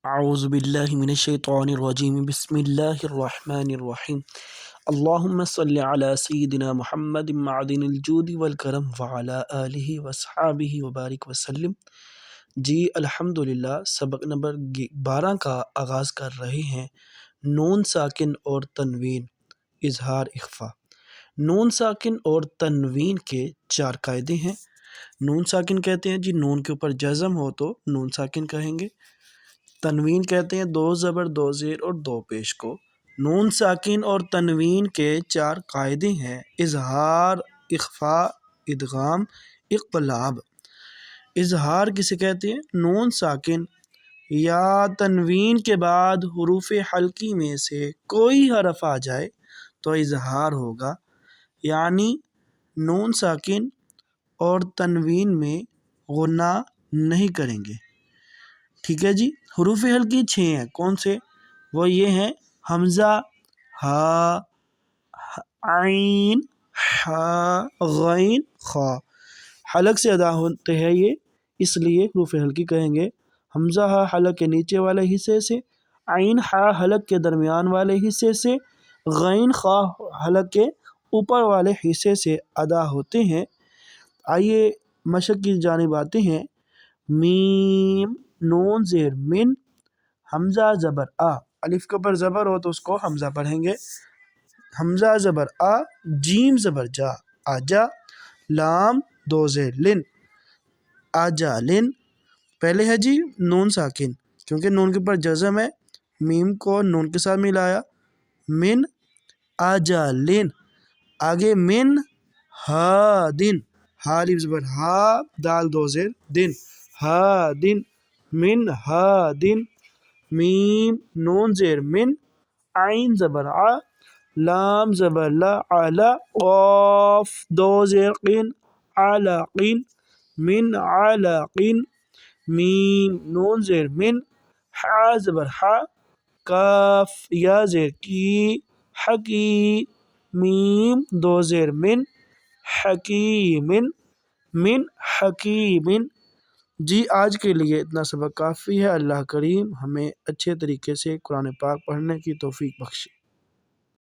اعوذ باللہ من الشیطان الرجیم بسم اللہ الرحمن الرحیم اللہم صلی علی سیدنا محمد معدن الجود والکرم وعلی آلہ وصحابہ وبارک وسلم۔ جی الحمدللہ سبق نمبر 12 کا آغاز کر رہے ہیں۔ نون ساکن اور تنوین، اظہار اخفا۔ نون ساکن اور تنوین کے 4 قاعدے ہیں۔ نون ساکن کہتے ہیں جی نون کے اوپر جزم ہو تو نون ساکن کہیں گے۔ تنوین کہتے ہیں 2 زبر 2 زیر اور 2 پیش کو۔ نون ساکن اور تنوین کے 4 قاعدے ہیں: اظہار، اخفا، ادغام، اقلاب۔ اظہار کسے کہتے ہیں؟ نون ساکن یا تنوین کے بعد حروف حلقی میں سے کوئی حرف آ جائے تو اظہار ہوگا، یعنی نون ساکن اور تنوین میں غنہ نہیں کریں گے۔ ٹھیک ہے جی۔ حروف حلقی 6 ہیں، کون سے؟ وہ یہ ہیں: حمزہ، ہا، عین، حا، غین، خا۔ حلق سے ادا ہوتے ہیں یہ، اس لیے حروف حلقی کہیں گے۔ حمزہ ہا حلق کے نیچے والے حصے سے، عین ہا حلق کے درمیان والے حصے سے، غین خا حلق کے اوپر والے حصے سے ادا ہوتے ہیں۔ آئیے مشق کی جانب آتے ہیں۔ میم، نون زیر من، حمزہ زبر آ، الف کے اوپر زبر ہو تو اس کو حمزہ پڑھیں گے۔ حمزہ زبر آ، جیم زبر جا، آجا۔ لام 2 زیر لن، آجا لن۔ پہلے ہے جی نون ساکن، کیونکہ نون کے اوپر جزم ہے، میم کو نون کے ساتھ ملایا، من، آجا لن۔ آگے من ہا دن، ہا الف زبر ہا، دال 2 زیر دن، ہا دن، من ہا دن۔ میم، نون زیر من، عین زبر آ، لام زبر لا، علا، قاف 2 زیر قین، علاقین، من علاقین۔ میم، نون زیر من، حا زبر حا، کاف یا زیر کی، حکی۔ میم 2 زیر من، حکیمن، من حکیمن۔ جی آج کے لیے اتنا سبق کافی ہے۔ اللہ کریم ہمیں اچھے طریقے سے قرآن پاک پڑھنے کی توفیق بخشے۔